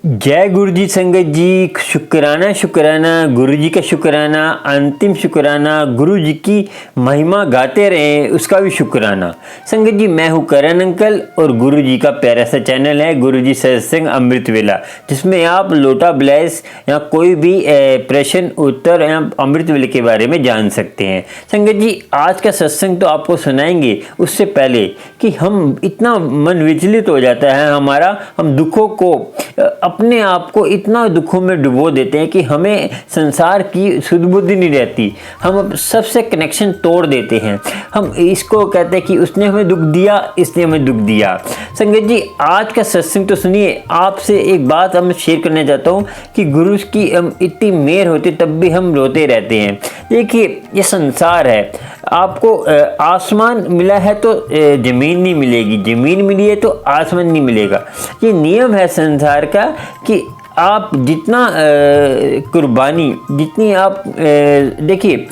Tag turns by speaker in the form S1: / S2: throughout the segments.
S1: जय गुरु जी संगत जी। शुक्राना शुक्राना गुरु जी का शुक्राना, अंतिम शुक्राना गुरु जी की महिमा गाते रहें उसका भी शुक्राना। संगत जी, मैं हूँ करण अंकल और गुरु जी का प्यारा सा चैनल है गुरु जी सत्संग अमृत वेला, जिसमें आप लोटा ब्लेस या कोई भी प्रश्न उत्तर या अमृत वेले के बारे में जान सकते हैं। संगत जी, आज का सत्संग तो आपको सुनाएंगे, उससे पहले कि हम इतना मन विचलित हो जाता है हमारा, हम दुखों को अपने आप को इतना दुखों में डुबो देते हैं कि हमें संसार की सुध बुद्धि नहीं रहती। हम सबसे कनेक्शन तोड़ देते हैं। हम इसको कहते हैं कि उसने हमें दुख दिया, इसने हमें दुख दिया। संगत जी, आज का सत्संग तो सुनिए। आपसे एक बात हम शेयर करना चाहता हूँ कि गुरु की इतनी मेहर होती तब भी हम रोते रहते हैं। देखिए, ये संसार है, आपको आसमान मिला है तो ज़मीन नहीं मिलेगी, ज़मीन मिली है तो आसमान नहीं मिलेगा। ये नियम है संसार का कि आप जितना कुर्बानी, जितनी आप देखिए,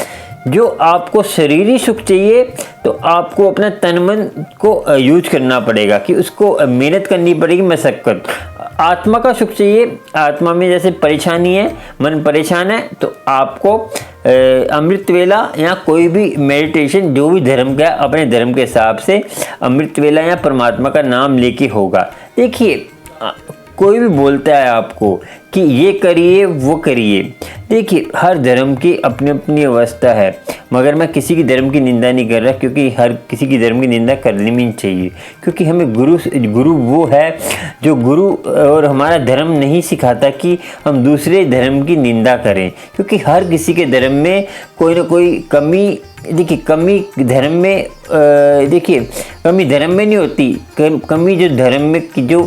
S1: जो आपको शरीरी सुख चाहिए तो आपको अपना तन मन को यूज करना पड़ेगा, कि उसको मेहनत करनी पड़ेगी, मशक्कत। आत्मा का सुख चाहिए, आत्मा में जैसे परेशानी है, मन परेशान है, तो आपको अमृत वेला या कोई भी मेडिटेशन, जो भी धर्म का, अपने धर्म के हिसाब से अमृत वेला या परमात्मा का नाम लेके होगा। देखिए, कोई भी बोलता है आपको कि ये करिए वो करिए, देखिए हर धर्म की अपनी अपनी अवस्था है, मगर मैं किसी की धर्म की निंदा नहीं कर रहा, क्योंकि हर किसी की धर्म की निंदा करनी भी नहीं चाहिए। क्योंकि हमें गुरु वो है जो गुरु और हमारा धर्म नहीं सिखाता कि हम दूसरे धर्म की निंदा करें, क्योंकि हर किसी के धर्म में कोई ना कोई कमी, देखिए कमी धर्म में, देखिए कमी धर्म में नहीं होती, कमी जो धर्म में, जो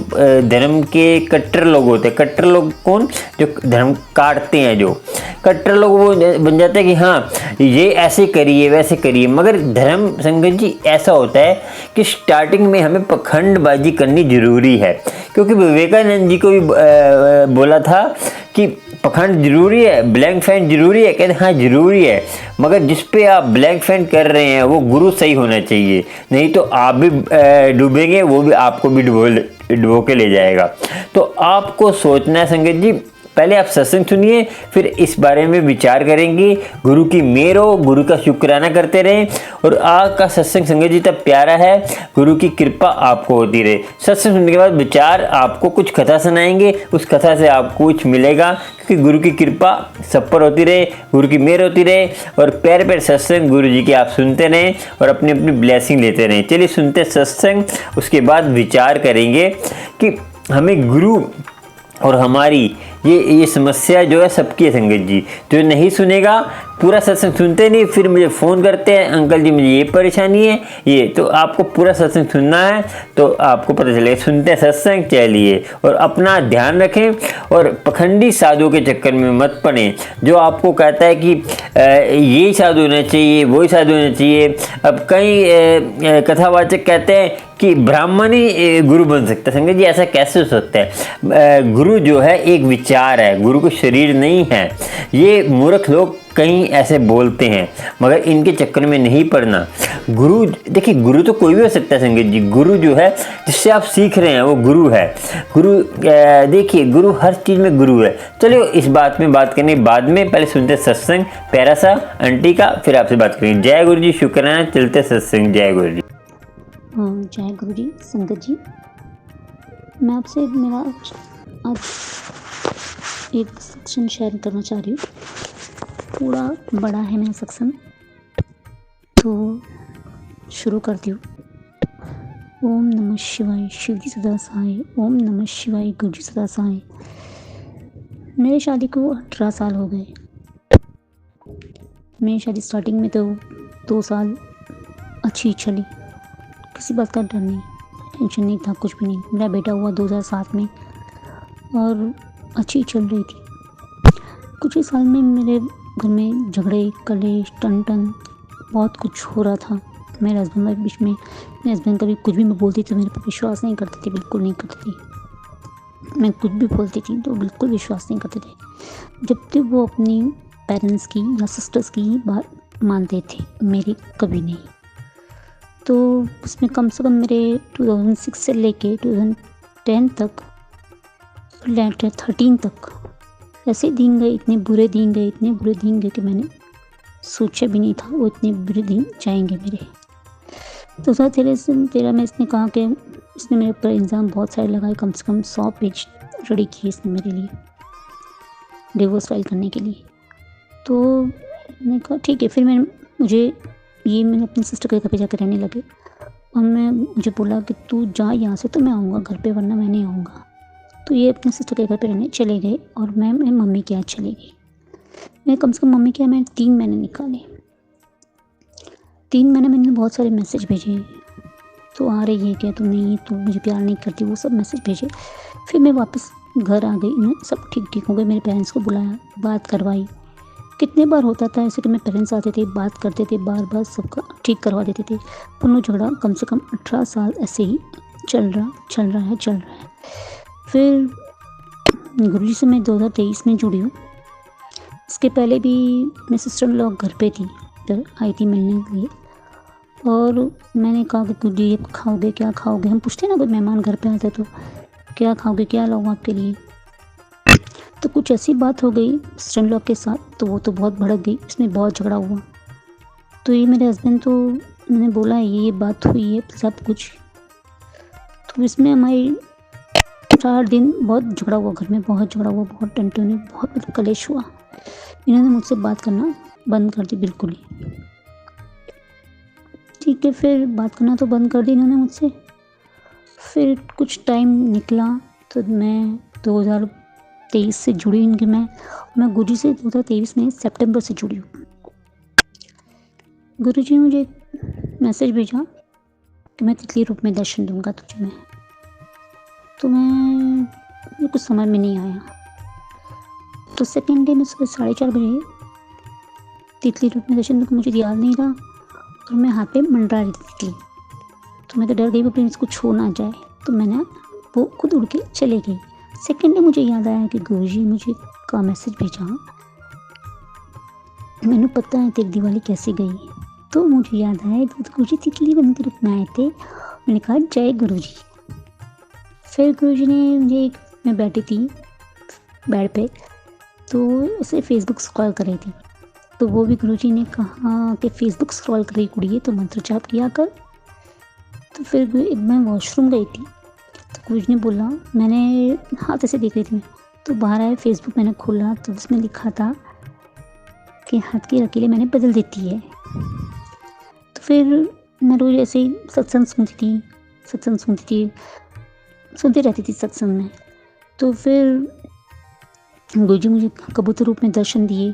S1: धर्म के कट्टर लोग होते हैं। कट्टर लोग कौन? जो धर्म काटते हैं, जो कट्टर लोग वो बन जाते हैं कि हाँ ये ऐसे करिए वैसे करिए। मगर धर्म संगत जी ऐसा होता है कि स्टार्टिंग में हमें पखंडबाजी करनी जरूरी है, क्योंकि विवेकानंद जी को भी बोला था कि पखंड जरूरी है, ब्लैंक फैन जरूरी है। कहते हाँ जरूरी है, मगर जिस पे आप ब्लैंक फैन कर रहे हैं वो गुरु सही होना चाहिए, नहीं तो आप भी डूबेंगे, वो भी आपको भी डुबो के ले जाएगा। तो आपको सोचना है संगत जी, पहले आप सत्संग सुनिए, फिर इस बारे में विचार करेंगे। गुरु की मेहर हो, गुरु का शुक्राना करते रहें। और आज का सत्संग संगत जी तब प्यारा है, गुरु की कृपा आपको होती रहे। सत्संग सुनने के बाद विचार, आपको कुछ कथा सुनाएंगे, उस कथा से आपको कुछ मिलेगा, क्योंकि गुरु की कृपा सब पर होती रहे, गुरु की मेहर होती रहे। और प्यारे प्यारे सत्संग गुरु जी के आप सुनते रहें और अपनी अपनी ब्लेसिंग लेते रहें। चलिए सुनते सत्संग, उसके बाद विचार करेंगे कि हमें गुरु और हमारी ये समस्या जो है सबकी है संगत जी। जो नहीं सुनेगा, पूरा सत्संग सुनते नहीं, फिर मुझे फ़ोन करते हैं अंकल जी मुझे ये परेशानी है, ये तो आपको पूरा सत्संग सुनना है, तो आपको पता चलेगा। सुनते हैं सत्संग, चलिए। और अपना ध्यान रखें और पखंडी साधु के चक्कर में मत पड़ें, जो आपको कहता है कि ये साधु होना चाहिए, वही साधु होना चाहिए। अब कई कथावाचक कहते हैं कि ब्राह्मण ही गुरु बन सकता है। संगत जी ऐसा कैसे हो सकता है? गुरु जो है एक विचार है, गुरु को शरीर नहीं है। ये मूर्ख लोग कहीं ऐसे बोलते हैं, मगर इनके चक्कर में नहीं पड़ना। गुरु, देखिए गुरु तो कोई भी हो सकता है संगत जी। गुरु जो है जिससे आप सीख रहे हैं वो गुरु है। गुरु देखिए, गुरु हर चीज़ में गुरु है। चलिए इस बात में बात करने बाद में पहले सुनते सत्संग प्यारा सा आंटी का, फिर आपसे बात करेंगे। जय गुरु जी, शुक्राना। चलते सत्संग। जय गुरु जी।
S2: जय गुरु जी संगत जी, मैं आपसे मेरा आज एक सत्संग शेयर करना चाह रही हूँ। थोड़ा बड़ा है मेरा सत्संग, तो शुरू करती हूँ। ओम नमः शिवाय, शिव जी सदा सहाय। ओम नमः शिवाय, गुरु जी सदा सहाय। मेरी शादी को 18 साल हो गए। मेरी शादी स्टार्टिंग में तो 2 साल अच्छी चली, किसी बात का डर नहीं, टेंशन नहीं था, कुछ भी नहीं। मेरा बेटा हुआ 2007 में और अच्छी चल रही थी। कुछ ही साल में मेरे घर में झगड़े, कलेश, टन बहुत कुछ हो रहा था। मेरे हस्बैंड के बीच में, मेरे हस्बैंड कभी कुछ भी मैं बोलती तो मेरे पर विश्वास नहीं करते थे, बिल्कुल नहीं करते थे। मैं कुछ भी बोलती थी तो बिल्कुल विश्वास नहीं करते थे। जब तक वो अपनी पेरेंट्स की या सिस्टर्स की बात मानते थे, मेरी कभी नहीं। तो उसमें कम से कम मेरे 2006 से लेके 2010 तक फिर लेटर 13 तक ऐसे दिन गए, इतने बुरे दिन गए, इतने बुरे दिन गए कि मैंने सोचा भी नहीं था वो इतने बुरे दिन जाएंगे मेरे। तो सर तेरा में इसने कहा कि इसने मेरे ऊपर इल्ज़ाम बहुत सारे लगाए, कम से कम 100 पेज रेडी किए इसने मेरे लिए डिवोर्स फाइल करने के लिए। तो मैंने कहा ठीक है। फिर मैंने अपनी सिस्टर के घर पे जाकर रहने लगे और मुझे बोला कि तू जा यहाँ से, तो मैं आऊँगा घर पे, वरना मैं नहीं आऊँगा। तो ये अपने सिस्टर के घर पे रहने चले गए और मैं मम्मी के यहाँ चली गई। मैं कम से कम मम्मी के यहाँ मैंने 3 महीने निकाले। 3 महीने मैंने बहुत सारे मैसेज भेजे, तो आ रही है क्या, तू नहीं, तू मुझे प्यार नहीं करती, वो सब मैसेज भेजे। फिर मैं वापस घर आ गई, इन्होंने सब ठीक हो गए। मेरे पेरेंट्स को बुलाया, बात करवाई। कितने बार होता था ऐसे कि मेरे पेरेंट्स आते थे, बात करते थे, बार सबका ठीक करवा देते थे। पर वो झगड़ा कम से कम 18 साल ऐसे ही चल रहा है। फिर गुरुजी से मैं 2023 में जुड़ी हूँ। इसके पहले भी मेरी सिस्टर इन लॉ घर पे थी, इधर आई थी मिलने के लिए। और मैंने कहा कि गुरुजी ये खाओगे, क्या खाओगे, हम पूछते ना कोई मेहमान घर पे आते तो क्या खाओगे, क्या लाऊं आपके लिए। तो कुछ ऐसी बात हो गई सिस्टर इन लॉ के साथ, तो वो तो बहुत भड़क गई, इसमें बहुत झगड़ा हुआ। तो ये मेरे हस्बैंड, तो मैंने बोला ये बात हुई है सब कुछ। तो इसमें हमारी 4 दिन बहुत झगड़ा हुआ, घर में बहुत झगड़ा हुआ, बहुत टंटनी, बहुत कलेश हुआ। इन्होंने मुझसे बात करना बंद कर दी बिल्कुल ही। ठीक है, फिर बात करना तो बंद कर दी इन्होंने मुझसे। फिर कुछ टाइम निकला तो मैं 2023 से जुड़ी इनके। मैं गुरुजी से 2023 में सितंबर से जुड़ी हूँ। गुरुजी ने मुझे एक मैसेज भेजा कि मैं तितली रूप में दर्शन दूंगा तुझे। तो मैं कुछ समझ में नहीं आया। तो सेकेंड डे में सुबह 4:30 बजे तितली रूप में दर्शन दूंगा, मुझे याद नहीं रहा और मैं हाथ पे मंडरा रही थी। तो मैं तो डर गई अपने इसको छू ना जाए, तो मैंने वो खुद उड़ के चले गई। सेकेंड डे मुझे याद आया कि गुरुजी मुझे का मैसेज भेजा, मैंने पता है तेरी दिवाली कैसे गई। तो मुझे याद आया तो गुरुजी तितली बन के रूप में आए थे। मैंने कहा जय गुरुजी। फिर गुरुजी ने मुझे, मैं बैठी थी बेड पे, तो ऐसे फेसबुक स्क्रॉल कर रही थी। तो वो भी गुरुजी ने कहा कि फेसबुक स्क्रॉल कर रही कुड़ी तो मंत्र जाप किया कर। तो फिर मैं वॉशरूम गई थी, तो गुरुजी ने बोला, मैंने हाथ ऐसे देख रही थी मैं, तो बाहर आया फेसबुक मैंने खोला तो उसमें लिखा था कि हाथ की लकीरें मैंने बदल देती है। तो फिर मैं रोज ऐसे ही सत्संग सुनती रहती थी सत्संग में। तो फिर गुरुजी मुझे कबूतर रूप में दर्शन दिए,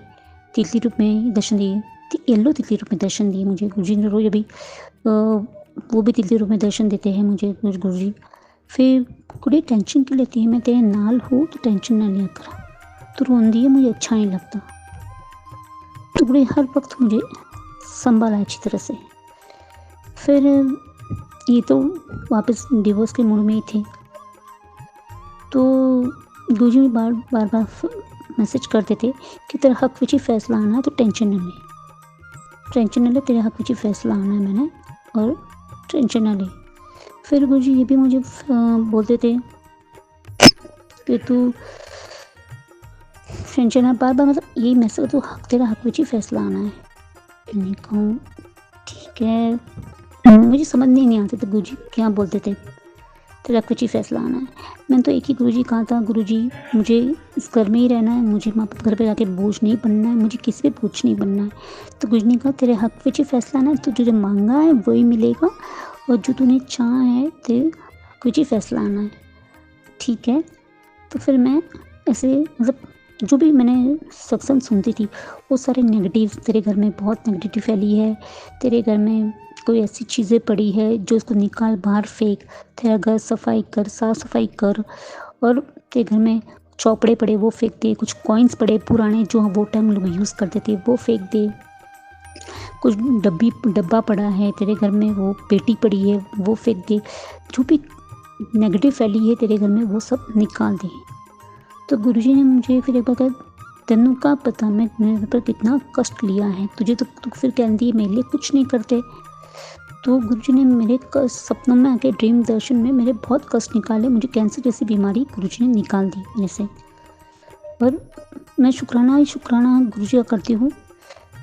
S2: तितली रूप में दर्शन दिए, येलो तितली रूप में दर्शन दिए मुझे गुरुजी ने। रोज अभी वो भी तितली रूप में दर्शन देते हैं मुझे गुरुजी। फिर कुड़ी टेंशन क्यों लेती है, मैं तेरे नाल हूँ तो टेंशन ना लिया कर, तो रोंदी है मुझे अच्छा नहीं लगता। तो कुड़ी हर वक्त मुझे संभाला अच्छी तरह से। फिर ये तो वापस डिवोर्स के मूड में ही थे। तो गुरुजी बार बार मैसेज करते थे कि तेरा हक विच ही फैसला आना है, तो टेंशन न ले, तेरे हक विच ही फैसला आना है मैंने, और टेंशन न ले। फिर गुरुजी ये भी मुझे बोलते थे कि तू टेंशन ना, बार मतलब यही मैसेज, तो तेरा हक विच ही फैसला आना है। मैंने कहा ठीक है, मुझे समझ नहीं आते थे गुरुजी क्या बोलते थे, तेरा कुछ ही फैसला आना है। मैंने तो एक ही गुरुजी कहा था, गुरुजी मुझे इस घर में ही रहना है, मुझे माँ बाप घर पे जाके बोझ नहीं बनना है, मुझे किसी पे बोझ नहीं बनना है। तो गुरुजी ने कहा तेरे हक पे ही फैसला आना है, तो तुझे मांगा है वही मिलेगा, और जो तूने चाहा है तेरे कुछ ही फैसला आना है, ठीक है। तो फिर मैं ऐसे मतलब जो भी मैंने सत्संग सुनती थी वो सारे नेगेटिव, तेरे घर में बहुत नेगेटिविटी फैली है, तेरे घर में कोई ऐसी चीज़ें पड़ी है जो उसको निकाल बाहर फेंक, तेरा घर सफाई कर, साफ़ सफाई कर, और तेरे घर में चौपड़े पड़े वो फेंक दे, कुछ कॉइन्स पड़े पुराने जो वो टाइम लोग यूज़ करते थे वो फेंक दे, कुछ डब्बा पड़ा है तेरे घर में, वो पेटी पड़ी है वो फेंक दे, जो भी नेगेटिव फैली है तेरे घर में वो सब निकाल दे। तो गुरुजी ने मुझे फिर एक बार कहा, तेनू का पता मैं मेरे पर कितना कष्ट लिया है, तुझे तो तू फिर कहती है मेरे लिए कुछ नहीं करते। तो गुरुजी ने मेरे सपनों में आके ड्रीम दर्शन में मेरे बहुत कष्ट निकाले, मुझे कैंसर जैसी बीमारी गुरुजी ने निकाल दी मेरे से। और मैं शुक्राना ही शुक्राना गुरुजी का करती हूँ।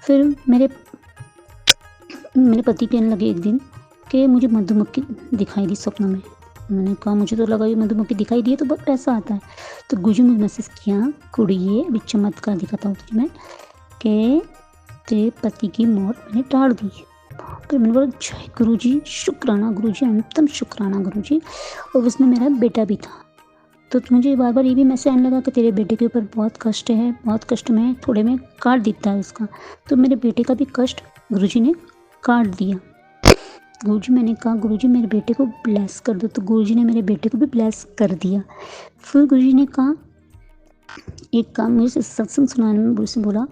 S2: फिर मेरे पति कहने लगे एक दिन कि मुझे मधुमक्खी दिखाई दी सपनों में। मैंने कहा मुझे तो लगा ये मधुमक्खी दिखाई दी है तो बहुत पैसा आता है। तो गुरुजी ने मैसेज किया, कुड़िए अभी चमत्कार दिखाता हूँ तुझे मैं, कि तेरे पति की मौत मैंने टाल दी। फिर मैंने बोला जय गुरुजी, शुक्राना गुरुजी, अंतम शुक्राना गुरुजी। और उसमें मेरा बेटा भी था। तो मुझे बार बार ये भी मैसेज आने लगा कि तेरे बेटे के ऊपर बहुत कष्ट है, बहुत कष्ट में थोड़े में काट देता है उसका। तो मेरे बेटे का भी कष्ट गुरुजी ने काट दिया। गुरुजी, मैंने कहा गुरुजी मेरे बेटे को ब्लेस कर दो। तो गुरुजी ने मेरे बेटे को भी ब्लेस कर दिया। फिर गुरुजी ने कहा एक काम, मुझे सत्संग सुनाने में मुझसे बोला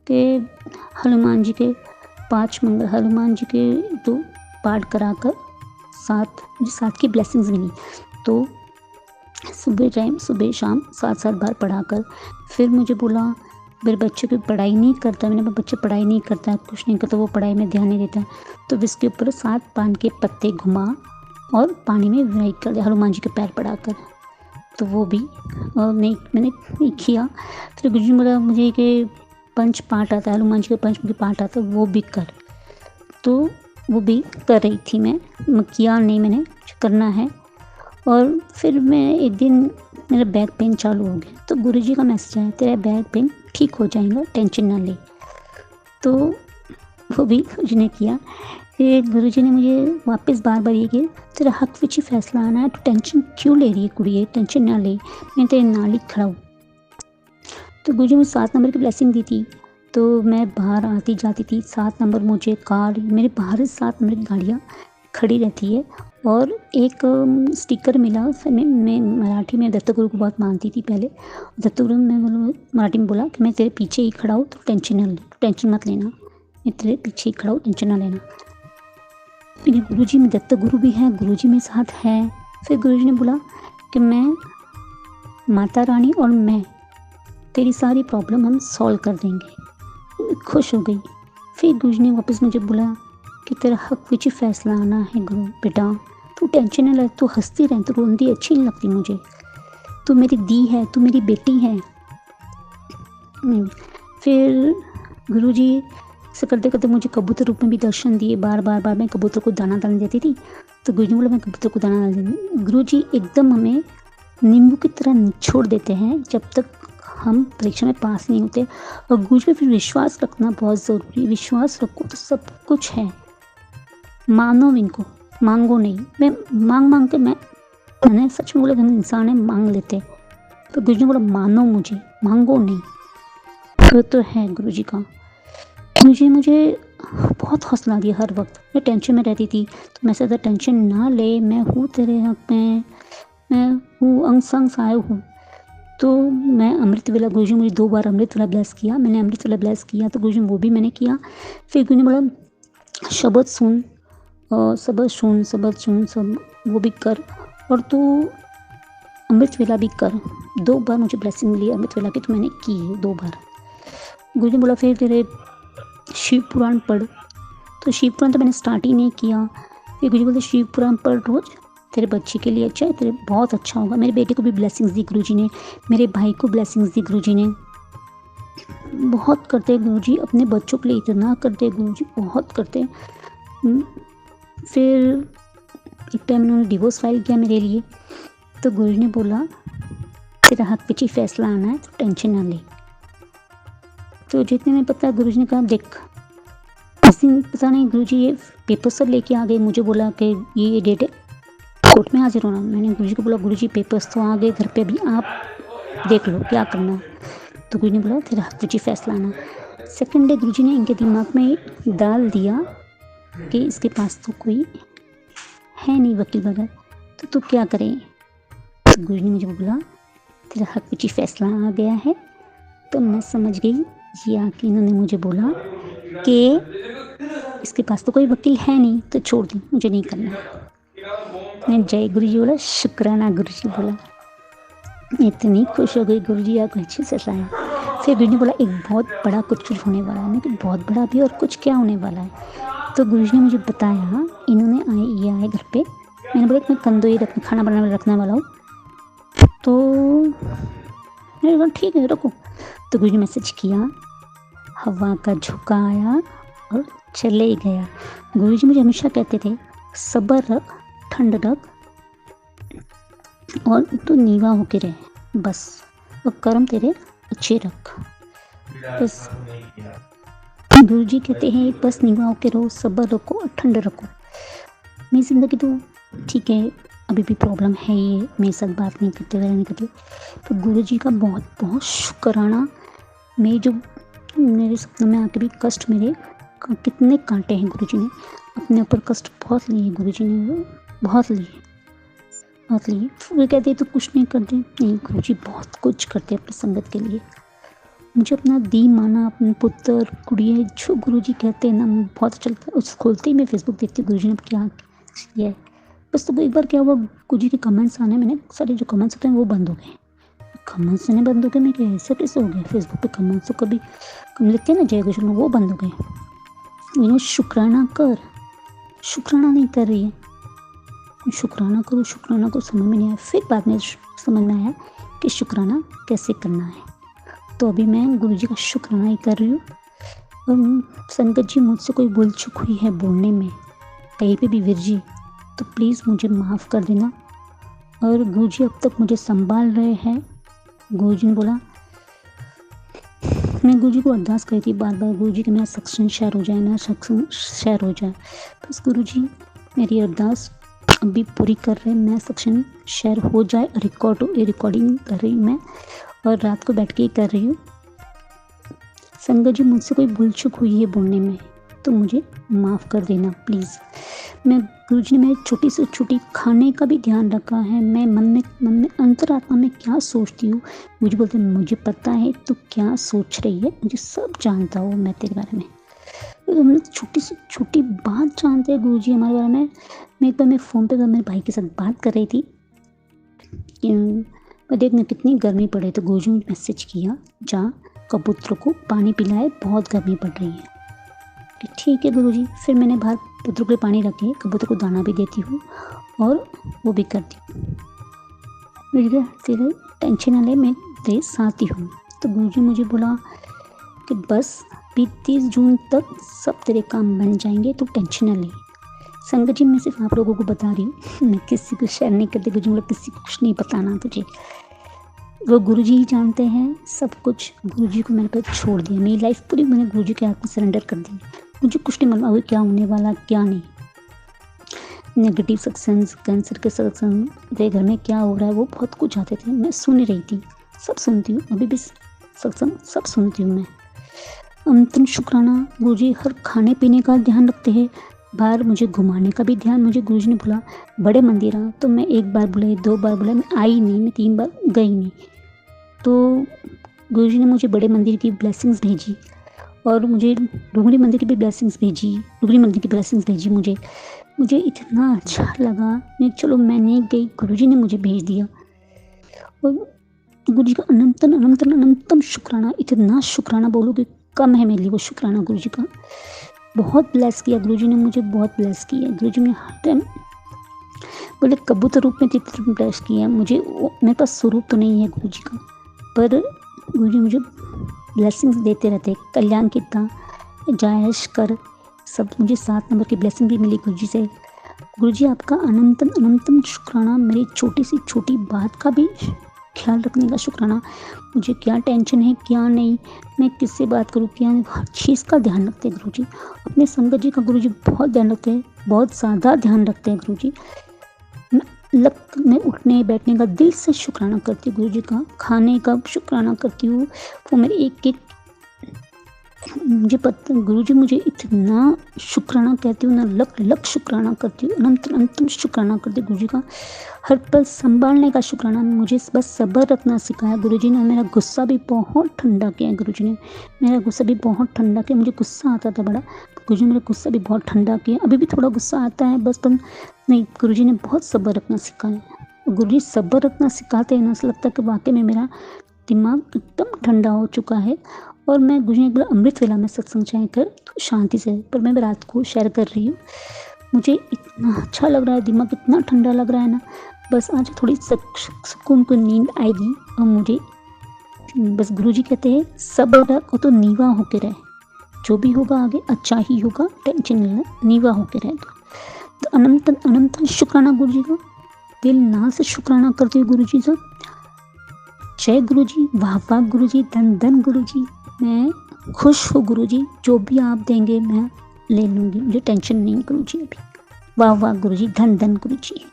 S2: कि हनुमान जी के 5 मंगल, हनुमान जी के 2 पाठ कराकर 7 की ब्लेसिंग्स मिली। तो सुबह शाम 7 बार पढ़ाकर। फिर मुझे बोला मेरे बच्चे की पढ़ाई नहीं करता। मैंने बोला बच्चा पढ़ाई नहीं करता, कुछ नहीं करता, वो पढ़ाई में ध्यान नहीं देता। तो इसके ऊपर 7 पान के पत्ते घुमा और पानी में विराई कर दिया हनुमान जी के पैर पड़ाकर। तो वो भी मैंने नहीं किया। फिर गुरुजी ने बोला मुझे कि पंच पाठ आता है, हनुमान जी के पंच पाठ आता है, वो भी कर। तो वो भी कर रही थी मैं किया नहीं, मैंने करना है। और फिर मैं एक दिन मेरा बैक पेन चालू हो गया। तो गुरुजी का मैसेज आया, तेरा बैक पेन ठीक हो जाएगा, टेंशन ना ले। तो वो भी गुरुजी ने किया। फिर गुरुजी ने मुझे वापस बार बार ये किया, तेरा हक विच ही फैसला आना है, तो टेंशन क्यों ले रही है कुड़िए, टेंशन ना ले, मैं तेरे नाल ही खड़ा हूँ। तो गुरुजी मुझे 7 नंबर की ब्लेसिंग दी थी। तो मैं बाहर आती जाती थी, 7 नंबर मुझे कार, मेरे बाहर 7 नंबर की गाड़ियाँ खड़ी रहती है। और एक स्टिकर मिला। मैं मराठी में दत्तगुरु को बहुत मानती थी पहले। दत्तगुरु ने मराठी में बोला कि मैं तेरे पीछे ही खड़ा हूँ, तो टेंशन ना ले, टेंशन मत लेना, मैं तेरे पीछे ही खड़ा हूँ, टेंशन ना लेना। मेरे गुरुजी में दत्तगुरु भी है, गुरुजी मेरे साथ है। फिर गुरुजी ने बोला कि मैं माता रानी और मैं तेरी सारी प्रॉब्लम हम सॉल्व कर देंगे। मैं खुश हो गई। फिर गुरुजी ने वापस मुझे बोला कि तेरा हक विच फैसला आना है गुरु बेटा, तू टेंशन न ले, तू हंसती रह, तू रोंदी अच्छी नहीं लगती मुझे, तू मेरी दी है, तू मेरी बेटी है। फिर गुरुजी से करते करते मुझे कबूतर रूप में भी दर्शन दिए। बार बार मैं कबूतर को दाना डालने देती थी। तो गुरुजी ने बोला मैं कबूतर को दाना डाल दूँगी। गुरुजी एकदम हमें नींबू की तरह निचोड़ देते हैं जब तक हम परीक्षा में पास नहीं होते। और गुरुजी पे फिर विश्वास रखना बहुत ज़रूरी। विश्वास रखो तो सब कुछ है। मानो इनको, मांगो नहीं। मैं मांग के मैंने सच में बोला, हम इंसान है मांग लेते। तो गुरुजी ने बोला मानो मुझे, मांगो नहीं। तो है गुरुजी का। गुरुजी ने मुझे बहुत हौसला दिया हर वक्त। मैं टेंशन में रहती थी तो मैं ज़्यादा टेंशन ना ले, मैं हूँ तेरे हक में, मैं हूँ, अंग संग आया हूँ। तो मैं अमृत वेला, गुरुजी मुझे 2 बार अमृत वेला ब्लेस किया। मैंने अमृत वेला ब्लेस किया तो गुरुजी ने वो भी मैंने किया। फिर गुरुजी ने बोला शब्द सुन, सबद सुन सब वो भी कर, और तू अमृत वेला भी कर। 2 बार मुझे ब्लेसिंग मिली अमृत वेला की, तो मैंने की है 2 बार। गुरुजी ने बोला फिर तेरे शिव पुराण पढ़। तो शिव पुराण तो मैंने स्टार्ट ही नहीं किया। फिर गुरुजी बोलते शिव पुराण पढ़ रोज़, तेरे बच्चे के लिए अच्छा है, तेरे बहुत अच्छा होगा। मेरे बेटे को भी ब्लेसिंग्स दी गुरुजी ने, मेरे भाई को ब्लेसिंग्स दी गुरुजी ने। बहुत करते गुरुजी, अपने बच्चों के लिए इतना करते गुरुजी, बहुत करते। फिर एक टाइम उन्होंने डिवोर्स फाइल किया मेरे लिए। तो गुरुजी ने बोला तेरा हक विच ही फैसला आना है, तो टेंशन ना ले। तो जितने में पता गुरुजी ने कहा देख, उस दिन पता नहीं गुरुजी ये पेपर सब लेके आ गए। मुझे बोला कि ये डेट है, कोर्ट में हाजिर होना। मैंने गुरुजी को बोला गुरुजी पेपर्स तो आ गए घर पे, अभी आप देख लो क्या करना है। तो गुरुजी ने बोला तेरा हक विच ही फैसला आना। सेकेंड डे गुरुजी ने इनके दिमाग में डाल दिया कि इसके पास तो कोई है नहीं वकील वगैरह, तो तू क्या करे। तो गुरुजी ने मुझे बोला तेरा हक विच ही फैसला आ गया है। तो मैं समझ गई ये आके इन्होंने मुझे बोला कि इसके पास तो कोई वकील है नहीं, तो छोड़ दी, मुझे नहीं करना। मैं जय गुरुजी बोला, शुक्राना गुरुजी बोला। इतनी खुश हो गई गुरुजी आपको अच्छे से लाया। फिर गुरुजी ने बोला एक बहुत बड़ा कुछ होने वाला है। मैं कि बहुत बड़ा भी, और कुछ क्या होने वाला है। तो गुरुजी ने मुझे बताया, ये आए घर पे, मैंने बोला कि मैं कंदोई खाना बनाने रखने वाला हूँ, तो मैंने कहा ठीक है रखो। तो गुरुजी ने मैसेज किया, हवा का झोंका आया और चले गया। गुरुजी मुझे हमेशा कहते थे सब्र रख, ठंड रख और तू नीवा होके रहे बस, और कर्म तेरे अच्छे रख बस। गुरुजी कहते हैं बस नीवा होके रहो, सब्र रखो और ठंड रखो। मेरी ज़िंदगी तो ठीक है, अभी भी प्रॉब्लम है, ये मेरे साथ बात नहीं करते वगैरह नहीं करते, तो गुरुजी का बहुत बहुत शुक्राना। मेरे सपनों में आके भी कष्ट मेरे कितने काटे हैं गुरुजी ने, अपने ऊपर कष्ट बहुत लिए गुरुजी ने, बहुत लिए। वो कहते तो कुछ नहीं करते, नहीं गुरुजी बहुत कुछ करते अपनी संगत के लिए। मुझे अपना दी माना, अपने पुत्र कुड़िए जो गुरुजी कहते हैं ना, बहुत अच्छा लगता है। उस खोलते ही मैं फेसबुक देखती हूँ गुरुजी ने क्या किया है बस। तो एक बार क्या हुआ, गुरुजी के कमेंट्स आने, मैंने सारे जो कमेंट्स होते हैं वो बंद हो गए। कमेंट्स आने बंद हो गए, मैं क्या ऐसा कैसे हो गया? फेसबुक पे कमेंट्स तो कभी कम लिखते हैं ना जय गुरु, वो बंद हो गए। शुक्राना कर, शुक्राना नहीं कर रही है, शुक्राना करो, समझ में नहीं आया। फिर बाद में समझ में आया कि शुक्राना कैसे करना है। तो अभी मैं गुरुजी का शुक्राना ही कर रही हूँ। और संगत जी, मुझसे कोई भूल चूक हुई है बोलने में कहीं पे भी वीर जी, तो प्लीज़ मुझे माफ़ कर देना। और गुरुजी अब तक मुझे संभाल रहे हैं। गुरुजी ने बोला, मैं गुरुजी को अरदास करी थी बार बार, गुरुजी कि मेरा सत्संग शेयर हो जाए, बस गुरुजी मेरी अरदास अभी पूरी कर रहे हैं, मैं सत्संग शेयर हो जाए, रिकॉर्डिंग कर रही हूँ मैं, और रात को बैठ के ही कर रही हूँ। संगत जी, मुझसे कोई भूल चूक हुई है बोलने में तो मुझे माफ़ कर देना प्लीज़। मैं गुरुजी ने मेरी छोटी से छोटी खाने का भी ध्यान रखा है। मैं मन में अंतरात्मा में क्या सोचती हूँ, मुझे बोलते हैं मुझे पता है तू क्या सोच रही है, मुझे सब जानता हूँ मैं तेरे बारे में। हम छोटी से छोटी बात जानते हैं गुरुजी हमारे बारे में। मैं एक बार मैं फ़ोन पे मेरे भाई के साथ बात कर रही थी कि देखना कितनी गर्मी पड़े, तो गुरुजी ने मैसेज किया, जा कबूतरों को पानी पिलाए, बहुत गर्मी पड़ रही है। ठीक है गुरुजी। फिर मैंने बाहर कबूतरों के लिए पानी रखे, कबूतर को दाना भी देती हूँ और वो भी करती हूँ। मुझे तेरे टेंशन ना ले, मैं तेरे साथ ही हूँ। तो गुरुजी मुझे बोला कि बस 30 जून तक सब तेरे काम बन जाएंगे, तो टेंशन ना ले। संगत जी, मैं सिर्फ आप लोगों को बता रही हूँ, मैं किसी को शेयर नहीं करती। गुरुजी बोला किसी को कुछ नहीं बताना तुझे, वो गुरुजी ही जानते हैं सब कुछ। गुरुजी को मैंने पर छोड़ दिया, मेरी लाइफ पूरी मैंने गुरुजी के हाथ में सरेंडर कर दी। मुझे कुछ नहीं मालूम क्या होने वाला क्या नहीं। नेगेटिव सत्संग, कैंसर के सत्संग, मेरे घर में क्या हो रहा है, वो बहुत कुछ आते थे, मैं सुन रही थी, सब सुनती हूँ, अभी भी सत्संग सब सुनती हूँ मैं। अंतिम शुक्राना, गुरुजी हर खाने पीने का ध्यान रखते हैं, बाहर मुझे घुमाने का भी ध्यान। मुझे गुरुजी ने बोला बड़े मंदिर आ, तो मैं 1 बार बुलाई, 2 बार बुलाई, मैं आई नहीं, मैं 3 बार गई नहीं। तो गुरुजी ने मुझे बड़े मंदिर की ब्लेसिंग्स भेजी और मुझे डुंगरी मंदिर की भी ब्लेसिंग्स भेजी। मुझे इतना अच्छा लगा, मैं चलो मैं नहीं गई, गुरुजी ने मुझे भेज दिया। और गुरुजी का अनंतम शुक्राना, इतना शुक्राना बोलोगे कम है मेरे लिए वो शुक्राना गुरुजी का। बहुत ब्लेस किया गुरुजी ने, मुझे बहुत ब्लेस किया गुरुजी ने। हर टाइम बोले कबूतर रूप में चित्र ब्लेस किया मुझे। मेरे पास स्वरूप तो नहीं है गुरुजी का, पर गुरुजी मुझे ब्लेसिंग्स देते रहते। कल्याण कितना, जायश कर, सब मुझे 7 नंबर की ब्लेसिंग भी मिली गुरुजी से। गुरुजी आपका अनंतम शुक्राना, मेरी छोटी सी छोटी बात का भी ख्याल रखने का शुक्राना। मुझे क्या टेंशन है क्या नहीं, मैं किससे बात करूँ क्या नहीं, हर चीज़ का ध्यान रखते हैं गुरुजी। अपने संगत जी का गुरुजी बहुत ध्यान रखते हैं, बहुत ज़्यादा ध्यान रखते हैं गुरुजी। मैं उठने बैठने का दिल से शुक्राना करती हूँ गुरुजी का, खाने का शुक्राना करती हूँ। वो मेरे एक मुझे पता गुरुजी मुझे इतना शुक्राना कहती हूँ ना, लख शुक्राना करती हूँ, अनंतम शुक्राना करती हूँ गुरुजी का। हर पल संभालने का शुक्राना। मुझे बस सब्र रखना सिखाया गुरुजी ने। मेरा गुस्सा भी बहुत ठंडा किया गुरुजी ने, मेरा गुस्सा भी बहुत ठंडा किया। मुझे गुस्सा आता था बड़ा, गुरुजी ने मेरा गुस्सा भी बहुत ठंडा किया। अभी भी थोड़ा गुस्सा आता है बस, पर नहीं, गुरुजी ने बहुत सब्र रखना सिखाया। गुरुजी सब्र रखना सिखाते हैं ना, ऐसा लगता है कि वाकई में मेरा दिमाग एकदम ठंडा हो चुका है और मैं गुरु जी ने एक बार अमृत वेला में सत्संग चाहे कर तो शांति से, पर मैं रात को शेयर कर रही हूँ। मुझे इतना अच्छा लग रहा है, दिमाग इतना ठंडा लग रहा है ना, बस आज थोड़ी सुकून को नींद आएगी। और मुझे बस गुरुजी कहते हैं सब्र रख और तो नीवा होके रहे, जो भी होगा आगे अच्छा ही होगा, टेंशन नहीं लेना, नीवा होके रहे। तो अनंत अनंत शुक्राना गुरुजी का, दिल ना से शुक्राना करते हुए गुरुजी का। जय गुरुजी, वाह वाह गुरुजी, धन धन गुरुजी, मैं खुश हूँ गुरुजी, जो भी आप देंगे मैं ले लूँगी, मुझे टेंशन नहीं गुरुजी अभी। वाह वाह गुरुजी, धन धन गुरुजी।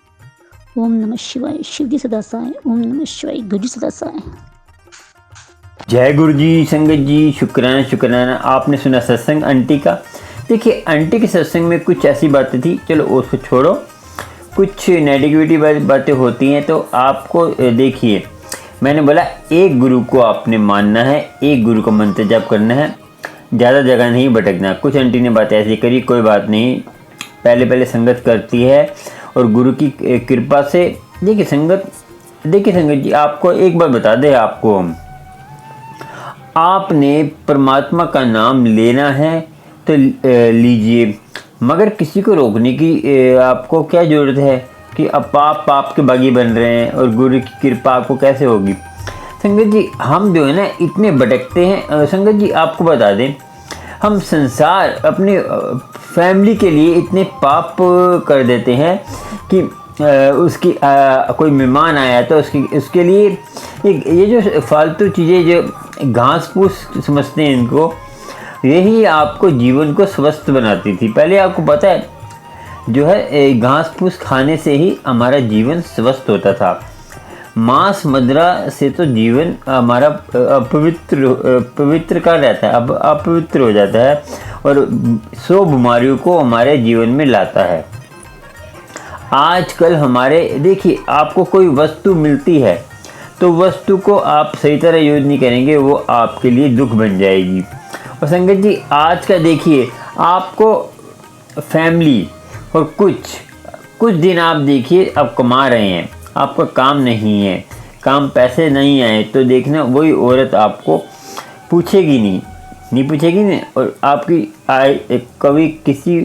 S2: ओम नमः शिवाय, शिव जी सदा सहाय। ओम नमः शिवाय, गुरुजी सदा सहाय।
S1: जय गुरु जी। संगत जी, शुक्राना शुक्राना। आपने सुना सत्संग आंटी का। देखिए, आंटी के सत्संग में कुछ ऐसी बातें थी, चलो उसको छोड़ो, कुछ नेगेटिविटी बातें होती हैं। तो आपको देखिए, मैंने बोला एक गुरु को आपने मानना है, एक गुरु का मंत्र जाप करना है, ज़्यादा जगह नहीं भटकना। कुछ आंटी ने बात ऐसी करी, कोई बात नहीं, पहले संगत करती है और गुरु की कृपा से। देखिए संगत जी, आपको एक बार बता दें, आपको आपने परमात्मा का नाम लेना है तो लीजिए, मगर किसी को रोकने की आपको क्या ज़रूरत है कि अब आप पाप के बागी बन रहे हैं और गुरु की कृपा आपको कैसे होगी। संगत जी, हम जो है ना इतने भटकते हैं। संगत जी, आपको बता दें, हम संसार अपने फैमिली के लिए इतने पाप कर देते हैं कि उसकी कोई मेहमान आया तो उसके लिए ये जो फालतू चीज़ें, जो घास फूस समझते हैं इनको, यही आपको जीवन को स्वस्थ बनाती थी। पहले आपको पता है, जो है घास फूस खाने से ही हमारा जीवन स्वस्थ होता था। मांस मदिरा से तो जीवन हमारा पवित्र का रहता है, अब अपवित्र हो जाता है और 100 बीमारियों को हमारे जीवन में लाता है। आजकल हमारे देखिए, आपको कोई वस्तु मिलती है तो वस्तु को आप सही तरह यूज नहीं करेंगे, वो आपके लिए दुख बन जाएगी। और संगत जी, आज का देखिए, आपको फैमिली और कुछ दिन आप देखिए, आप कमा रहे हैं, आपका काम नहीं है, काम पैसे नहीं आए, तो देखना वही औरत आपको पूछेगी नहीं पूछेगी नहीं। और आपकी कभी किसी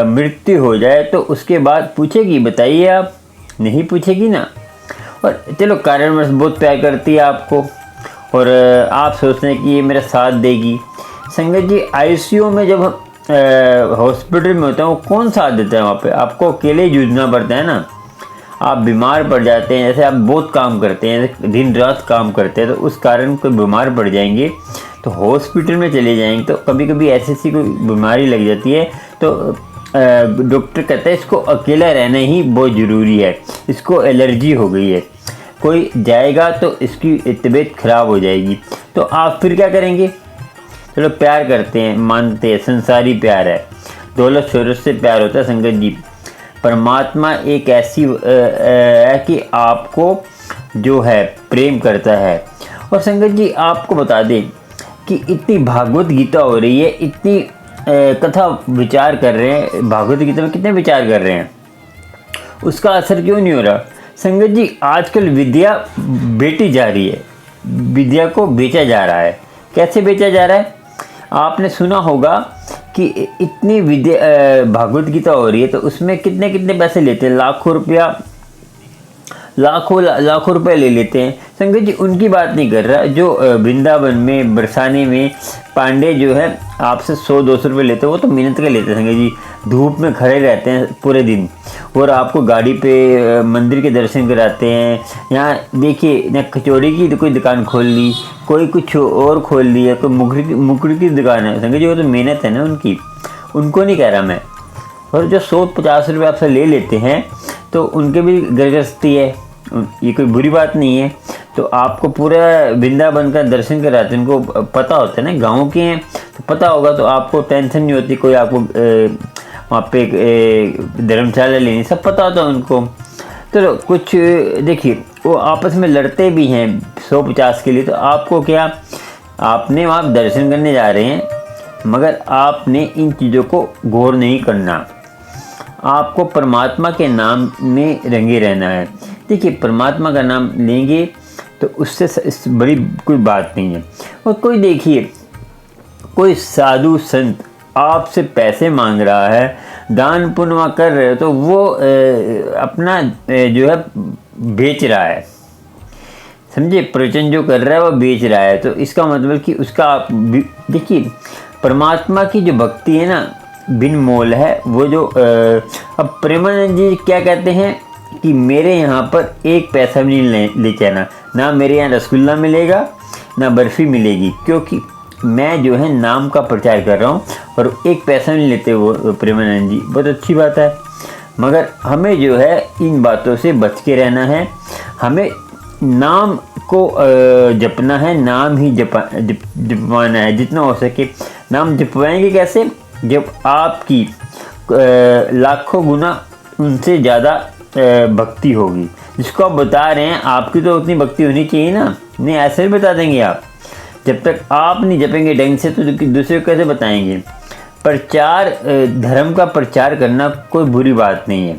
S1: मृत्यु हो जाए तो उसके बाद पूछेगी, बताइए आप, नहीं पूछेगी ना। और चलो, कारणवश बहुत प्यार करती है आपको और आप सोचते हैं कि ये मेरा साथ देगी। संगत जी, आईसीयू में जब हॉस्पिटल में होता है, वो कौन साथ देता है वहाँ पे? आपको अकेले जूझना पड़ता है ना। आप बीमार पड़ जाते हैं, जैसे आप बहुत काम करते हैं, दिन रात काम करते हैं, तो उस कारण कोई बीमार पड़ जाएंगे तो हॉस्पिटल में चले जाएंगे, तो कभी कभी ऐसी कोई बीमारी लग जाती है तो डॉक्टर कहता है इसको अकेला रहना ही बहुत ज़रूरी है, इसको एलर्जी हो गई है, कोई जाएगा तो इसकी तबीयत खराब हो जाएगी। तो आप फिर क्या करेंगे? चलो, प्यार करते हैं, मानते हैं, संसारी प्यार है, दौलत शोहरत से प्यार होता है। संगत जी, परमात्मा एक ऐसी है कि आपको जो है प्रेम करता है। और संगत जी, आपको बता दें कि इतनी भागवत गीता हो रही है, इतनी कथा विचार कर रहे हैं, भागवत गीता में कितने विचार कर रहे हैं, उसका असर क्यों नहीं हो रहा? संगत जी, आजकल विद्या बेटी जा रही है, विद्या को बेचा जा रहा है। कैसे बेचा जा रहा है? आपने सुना होगा कि इतनी विद्या भागवत गीता हो रही है तो उसमें कितने कितने पैसे लेते हैं, लाखों रुपए ले लेते हैं। संगत जी, उनकी बात नहीं कर रहा, जो वृंदावन में बरसाने में पांडे जो है आपसे 100-200 रुपये लेते हैं, वो तो मेहनत के लेते हैं। संगत जी, धूप में खड़े रहते हैं पूरे दिन और आपको गाड़ी पे मंदिर के दर्शन कराते हैं। यहाँ देखिए ना, कचौड़ी की कोई दुकान खोल ली, कोई कुछ और खोल लिया, कोई मुकरी की दुकान है। संगत जी, वो तो मेहनत है ना उनकी, उनको नहीं कह रहा मैं। और जो 150 रुपये आपसे ले लेते हैं तो उनके भी गृहस्थी है, ये कोई बुरी बात नहीं है। तो आपको पूरा वृंदावन का दर्शन कराते हैं, उनको पता होता है ना, गाँव के हैं तो पता होगा, तो आपको टेंशन नहीं होती, कोई आपको वहाँ पे धर्मशाला लेनी, सब पता होता है उनको। तो कुछ देखिए, वो आपस में लड़ते भी हैं 150 के लिए, तो आपको क्या, आपने वहाँ दर्शन करने जा रहे हैं, मगर आपने इन चीज़ों को गौर नहीं करना, आपको परमात्मा के नाम में रंगे रहना है। देखिए, परमात्मा का नाम लेंगे तो उससे बड़ी कोई बात नहीं है। और कोई देखिए, कोई साधु संत आपसे पैसे मांग रहा है, दान पुण्य कर रहे हो, तो वो अपना जो है बेच रहा है, समझे, प्रवचन जो कर रहा है वो बेच रहा है। तो इसका मतलब कि उसका आप देखिए, परमात्मा की जो भक्ति है ना बिन मोल है। वो जो अब प्रेमानंद जी क्या कहते हैं कि मेरे यहाँ पर एक पैसा भी नहीं लेके आना, ना मेरे यहाँ रसगुल्ला मिलेगा ना बर्फ़ी मिलेगी, क्योंकि मैं जो है नाम का प्रचार कर रहा हूँ और एक पैसा नहीं लेते वो प्रेमानंद जी। बहुत अच्छी बात है, मगर हमें जो है इन बातों से बच के रहना है। हमें नाम को जपना है, नाम ही जपवाना है जितना हो सके। नाम जपवाएंगे कैसे? जब आपकी लाखों गुना उनसे ज़्यादा भक्ति होगी। जिसको आप बता रहे हैं आपकी तो उतनी भक्ति होनी चाहिए ना, नहीं ऐसे ही बता देंगे आप। जब तक आप नहीं जपेंगे ढंग से तो दूसरे को कैसे बताएंगे? प्रचार, धर्म का प्रचार करना कोई बुरी बात नहीं है।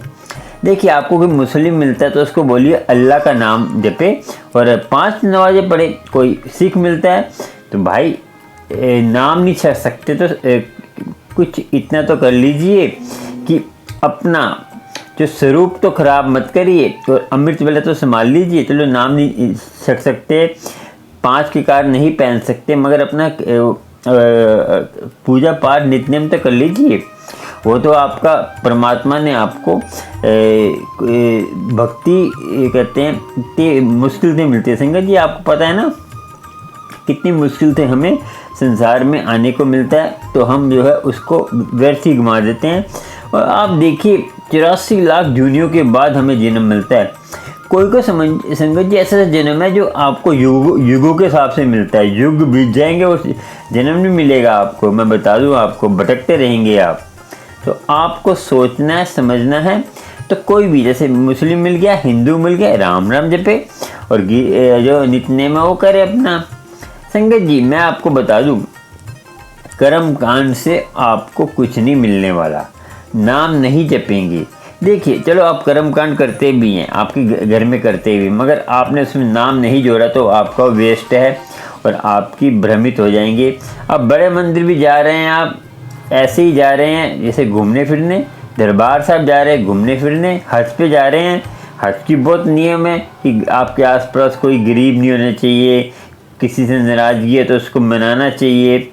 S1: देखिए, आपको कोई मुस्लिम मिलता है तो उसको बोलिए अल्लाह का नाम जपे और 5 नमाज़े पढ़े। कोई सिख मिलता है तो भाई नाम नहीं छक सकते तो कुछ इतना तो कर लीजिए कि अपना जो स्वरूप तो ख़राब मत करिए और अमृत वेला तो संभाल लीजिए। चलो नाम नहीं छक सकते, 5 के कार नहीं पहन सकते, मगर अपना पूजा पाठ नित्यनेम तो कर लीजिए। वो तो आपका परमात्मा ने आपको भक्ति कहते हैं कि मुश्किल से मिलती है। संगत जी, आपको पता है ना कितनी मुश्किल से हमें संसार में आने को मिलता है, तो हम जो है उसको व्यर्थ ही गंवा देते हैं। और आप देखिए 84 लाख जूनियों के बाद हमें जन्म मिलता है। कोई को संगत जी ऐसा जन्म है जो आपको युगों के हिसाब से मिलता है। युग बीत जाएंगे और जन्म नहीं मिलेगा आपको। मैं बता दूं, आपको भटकते रहेंगे आप। तो आपको सोचना है, समझना है। तो कोई भी, जैसे मुस्लिम मिल गया, हिंदू मिल गया, राम राम जपे और जो नित्यनेम है वो करे अपना। संगत जी, मैं आपको बता दूं, कर्म कांड से आपको कुछ नहीं मिलने वाला। नाम नहीं जपेंगे। देखिए, चलो आप कर्म कांड करते भी हैं, आपके घर में करते भी, मगर आपने उसमें नाम नहीं जोड़ा तो आपका वेस्ट है और आपकी भ्रमित हो जाएंगे। अब बड़े मंदिर भी जा रहे हैं, आप ऐसे ही जा रहे हैं जैसे घूमने फिरने। दरबार साहब जा रहे हैं घूमने फिरने, हज पे जा रहे हैं। हज की बहुत नियम है कि आपके आसपास कोई गरीब नहीं होना चाहिए, किसी से नाराज़गी है तो उसको मनाना चाहिए।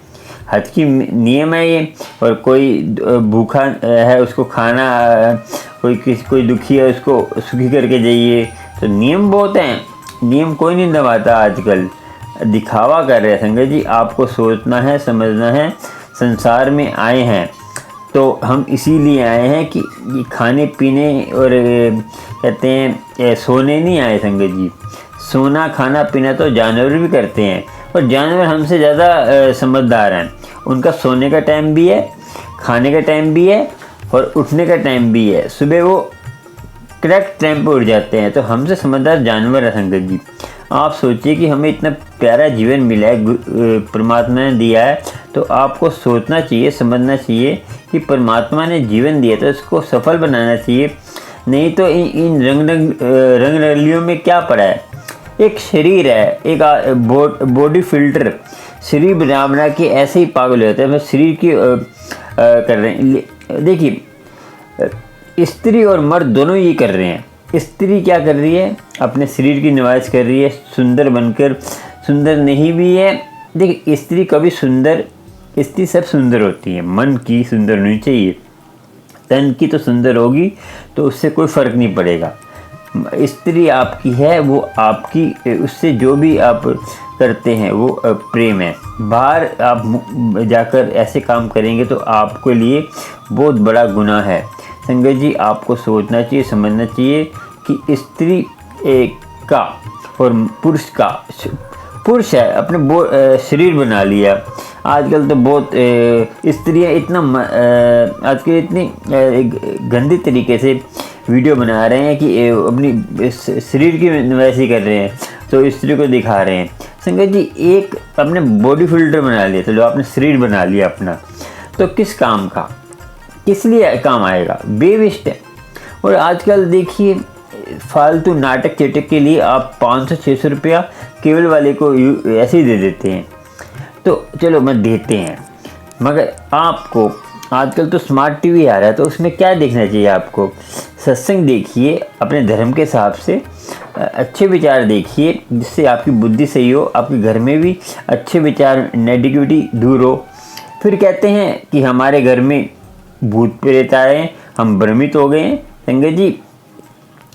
S1: हज की नियम है ये। और कोई भूखा है उसको खाना, कोई दुखी है उसको सुखी करके जाइए। तो नियम बहुत हैं, नियम कोई नहीं दबाता। आजकल दिखावा कर रहे हैं। संगत जी, आपको सोचना है, समझना है। संसार में आए हैं तो हम इसीलिए आए हैं कि ये खाने पीने और कहते हैं सोने नहीं आए। संगत जी, सोना खाना पीना तो जानवर भी करते हैं और जानवर हमसे ज़्यादा समझदार हैं। उनका सोने का टाइम भी है, खाने का टाइम भी है और उठने का टाइम भी है। सुबह वो करेक्ट टाइम पर उठ जाते हैं। तो हमसे समझदार जानवर है। संगत जी, आप सोचिए कि हमें इतना प्यारा जीवन मिला है, परमात्मा ने दिया है, तो आपको सोचना चाहिए, समझना चाहिए कि परमात्मा ने जीवन दिया तो इसको सफल बनाना चाहिए। नहीं तो इन रंग रलियों में क्या पड़ा है? एक शरीर है, एक बॉडी फिल्टर, शरीर बना के ऐसे ही पागल होते हैं। शरीर की कर रहे हैं। देखिए, स्त्री और मर्द दोनों ये कर रहे हैं। स्त्री क्या कर रही है? अपने शरीर की निवास कर रही है, सुंदर बनकर। सुंदर नहीं भी है। देखिए, स्त्री कभी सुंदर, स्त्री सब सुंदर होती है, मन की सुंदर होनी चाहिए। तन की तो सुंदर होगी तो उससे कोई फ़र्क नहीं पड़ेगा। स्त्री आपकी है, वो आपकी, उससे जो भी आप करते हैं वो प्रेम है। बाहर आप जाकर ऐसे काम करेंगे तो आपके लिए बहुत बड़ा गुनाह है। संगत जी, आपको सोचना चाहिए, समझना चाहिए कि स्त्री का और पुरुष का, पुरुष है अपने शरीर बना लिया। आजकल तो बहुत स्त्रियाँ इतना आजकल इतनी गंदी तरीके से वीडियो बना रहे हैं कि अपनी शरीर की वैसी कर रहे हैं, तो स्त्री को दिखा रहे हैं। संगत जी, एक अपने बॉडी फिल्टर बना लिया, तो जो आपने शरीर बना लिया अपना, तो किस काम का, किस लिए काम आएगा? बेविस्ट है। और आजकल देखिए फालतू नाटक चेटक के लिए आप 500-600 रुपया केबल वाले को ऐसे ही दे देते हैं। तो चलो मत देते हैं, मगर आपको आजकल तो स्मार्ट टीवी आ रहा है, तो उसमें क्या देखना चाहिए आपको? सत्संग देखिए अपने धर्म के हिसाब से, अच्छे विचार देखिए जिससे आपकी बुद्धि सही हो, आपके घर में भी अच्छे विचार, नेगेटिविटी दूर हो। फिर कहते हैं कि हमारे घर में भूत प्रेत आए हैं, हम भ्रमित हो गए हैं। संगत जी,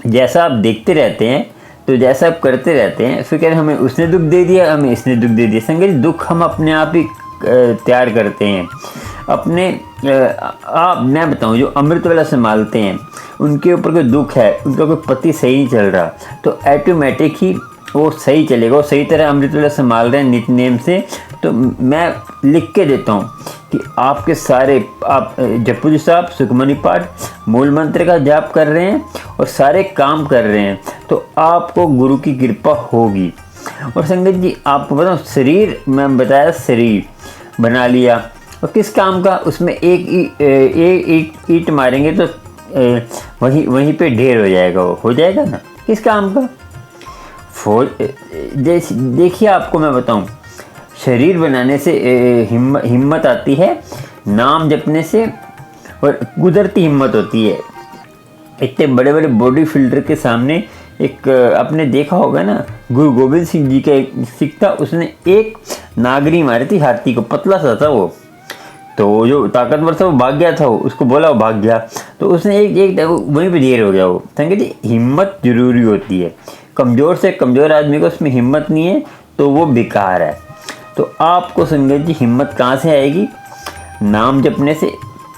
S1: जैसा आप देखते रहते हैं तो जैसा आप करते रहते हैं, फिर कह रहे हमें उसने दुख दे दिया, हमें इसने दुख दे दिया। संगत जी, दुख हम अपने आप ही तैयार करते हैं अपने। आप मैं बताऊं, जो अमृत वाला संभालते हैं उनके ऊपर कोई दुख है, उनका कोई पति सही नहीं चल रहा, तो ऑटोमेटिक ही वो सही चलेगा। वो सही तरह अमृत वाला संभाल रहे हैं नित्य नेम से, तो मैं लिख के देता हूँ कि आपके सारे, आप जपू साहब सुखमनी पाठ मूल मंत्र का जाप कर रहे हैं और सारे काम कर रहे हैं, तो आपको गुरु की कृपा होगी। और संगत जी, आपको बताऊँ, शरीर मैं बताया शरीर बना लिया, और किस काम का? उसमें एक ईंट मारेंगे तो वहीं पे ढेर हो जाएगा, वो हो जाएगा ना, किस काम का? देखिए आपको मैं बताऊं, शरीर बनाने से हिम्मत आती है, नाम जपने से, और कुदरती हिम्मत होती है। इतने बड़े बड़े बॉडी फिल्टर के सामने एक आपने देखा होगा ना, गुरु गोविंद सिंह जी का एक सिख था, उसने एक नागरी मारी थी हाथी को, पतला सा था वो, तो जो ताकतवर था वो भाग गया था, उसको बोला वो भाग गया, तो उसने एक वहीं पे ढेर हो गया वो। संगत जी, हिम्मत जरूरी होती है। कमज़ोर से कमज़ोर आदमी को उसमें हिम्मत नहीं है तो वो बेकार है। तो आपको संगत जी हिम्मत कहाँ से आएगी? नाम जपने से।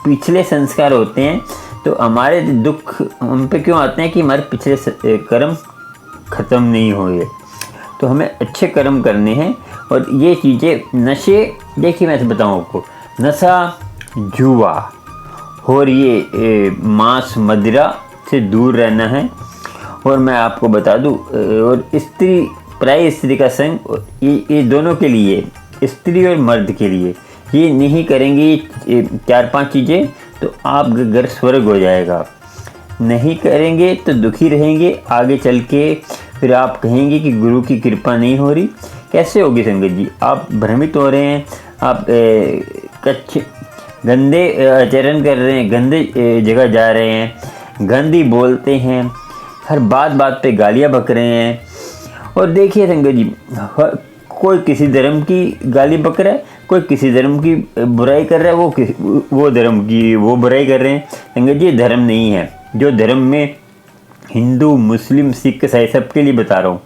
S1: पिछले संस्कार होते हैं, तो हमारे दुख हम पे क्यों आते हैं? कि हमारे पिछले कर्म ख़त्म नहीं हुए, तो हमें अच्छे कर्म करने हैं। और ये चीज़ें, नशे, देखिए मैं बताऊँ आपको, नशा, जुआ और ये मांस मदिरा से दूर रहना है। और मैं आपको बता दूं, और स्त्री, प्राय स्त्री का संग, ये दोनों के लिए, स्त्री और मर्द के लिए, ये नहीं करेंगे 4-5 चीज़ें तो आपका घर स्वर्ग हो जाएगा। नहीं करेंगे तो दुखी रहेंगे आगे चल के। फिर आप कहेंगे कि गुरु की कृपा नहीं हो रही। कैसे होगी संगत जी? आप भ्रमित हो रहे हैं, आप गंदे आचरण कर रहे हैं, गंदे जगह जा रहे हैं, गंदी बोलते हैं, हर बात पे गालियाँ बक रहे हैं। और देखिए संगत जी, कोई किसी धर्म की गाली बक रहा है, कोई किसी धर्म की बुराई कर रहा है, वो धर्म की वो बुराई कर रहे हैं। संगत जी, धर्म नहीं है। जो धर्म में हिंदू, मुस्लिम, सिख, ईसाई, सबके लिए बता रहा हूँ,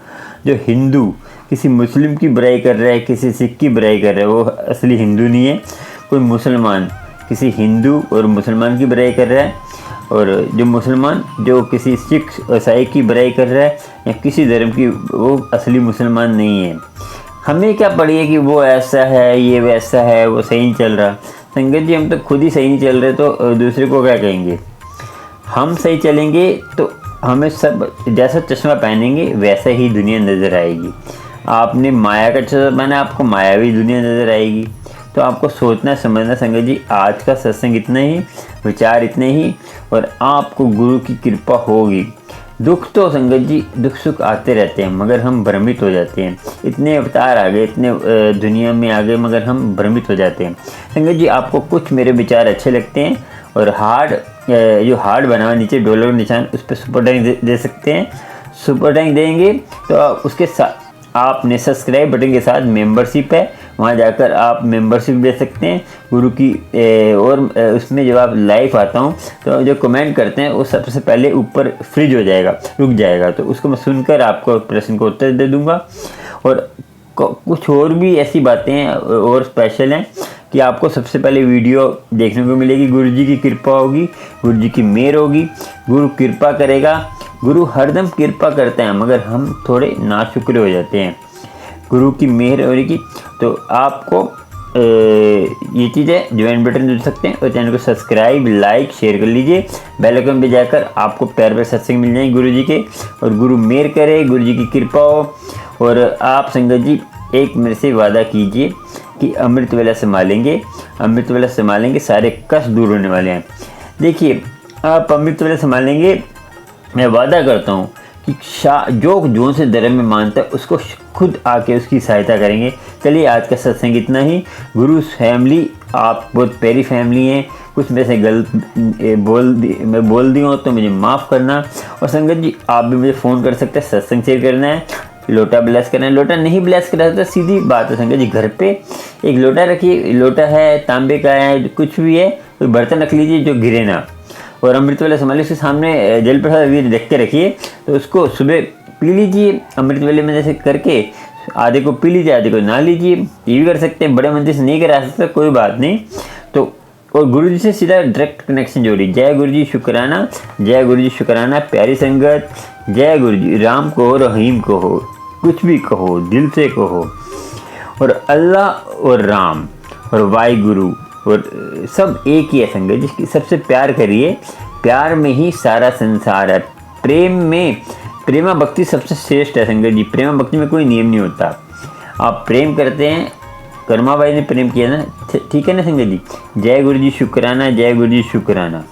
S1: जो हिंदू किसी मुस्लिम की बुराई कर रहा है, किसी सिख की बुराई कर रहा है, वो असली हिंदू नहीं है। कोई मुसलमान किसी हिंदू और मुसलमान की बुराई कर रहा है, और जो मुसलमान जो किसी सिख, ईसाई की बुराई कर रहा है या किसी धर्म की, वो असली मुसलमान नहीं है। हमें क्या पड़ी है कि वो ऐसा है, ये वैसा है, वो सही नहीं चल रहा। संगत जी, हम तो खुद ही सही नहीं चल रहे, तो दूसरे को क्या कहेंगे? हम सही चलेंगे तो हमें सब, जैसा चश्मा पहनेंगे वैसा ही दुनिया नज़र आएगी। आपने माया का चश्मा पहना, आपको मायावी दुनिया नज़र आएगी। तो आपको सोचना समझना संगत जी, आज का सत्संग इतना ही, विचार इतने ही, और आपको गुरु की कृपा होगी। दुख तो संगत जी, दुख सुख आते रहते हैं, मगर हम भ्रमित हो जाते हैं। इतने अवतार आ गए, इतने दुनिया में आ गए, मगर हम भ्रमित हो जाते हैं। संगत जी, आपको कुछ मेरे विचार अच्छे लगते हैं, और जो हार्ड बना हुआ नीचे डॉलर का निशान, उस पर सुपर टैंक दे सकते हैं। सुपर टैंक देंगे तो उसके साथ आपने सब्सक्राइब बटन के साथ मेंबरशिप है, वहाँ जाकर आप मेंबरशिप दे सकते हैं गुरु की। और उसमें जब आप लाइव आता हूँ तो जो कमेंट करते हैं वो सबसे पहले ऊपर फ्रीज हो जाएगा, रुक जाएगा, तो उसको मैं सुनकर आपको प्रश्न को उत्तर दे दूँगा। और कुछ और भी ऐसी बातें हैं और स्पेशल हैं कि आपको सबसे पहले वीडियो देखने को मिलेगी। गुरु जी की कृपा होगी, गुरु जी की मेहर होगी, गुरु कृपा करेगा। गुरु हरदम कृपा करते हैं, मगर हम थोड़े नाशुक्र हो जाते हैं गुरु की मेहर होगी। तो आपको ये चीज़ें ज्वाइन बटन दे सकते हैं, और चैनल को सब्सक्राइब, लाइक, शेयर कर लीजिए। बेल आइकन पे जाकर आपको प्यार प्यार सत्संग मिल जाएंगे गुरु जी के, और गुरु मेहर करे, गुरु जी की कृपा हो। और आप संगत जी एक मेरे से वादा कीजिए कि अमृत वेला संभालेंगे, अमृत वेला संभालेंगे, सारे कष्ट दूर होने वाले हैं। देखिए, आप अमृत वेला संभालेंगे, मैं वादा करता हूँ कि जो से धर्म में मानता है उसको खुद आके उसकी सहायता करेंगे। चलिए आज का सत्संग इतना ही। गुरु फैमिली आप बहुत प्यारी फैमिली हैं, कुछ में से गलत मैं बोल दी हूँ तो मुझे माफ़ करना। और संगत जी आप भी मुझे फ़ोन कर सकते हैं, सत्संग शेयर करना है, लोटा ब्लेस करना है। लोटा नहीं ब्लेस करा तो सीधी बात है संगत जी, घर पे एक लोटा रखिए, लोटा है तांबे का है कुछ भी है, कोई बर्तन रख लीजिए जो गिरे ना, और अमृत वाला संभालिए, उसके सामने जल प्रसाद भी रख के रखिए। तो उसको सुबह पी लीजिए अमृत वाले में जैसे करके, आधे को पी लीजिए आधे को ना लीजिए, ये भी कर सकते हैं। बड़े मंदिर से नहीं करा सकते कोई बात नहीं। तो और गुरु जी से सीधा डायरेक्ट कनेक्शन जोड़ी। जय गुरु जी शुक्राना, जय गुरु जी शुक्राना। प्यारी संगत, जय गुरु जी। राम कहो रहीम कहो, कुछ भी कहो दिल से कहो, और अल्लाह और राम और वाहिगुरु और सब एक ही है संगत जी। सबसे प्यार करिए, प्यार में ही सारा संसार है। प्रेम में प्रेमा भक्ति सबसे श्रेष्ठ है संगत जी। प्रेमा भक्ति में कोई नियम नहीं होता। आप प्रेम करते हैं, कर्मा भाई ने प्रेम किया ना, ठीक है ना संगत जी। जय गुरु जी शुक्राना, जय गुरु जी शुक्राना।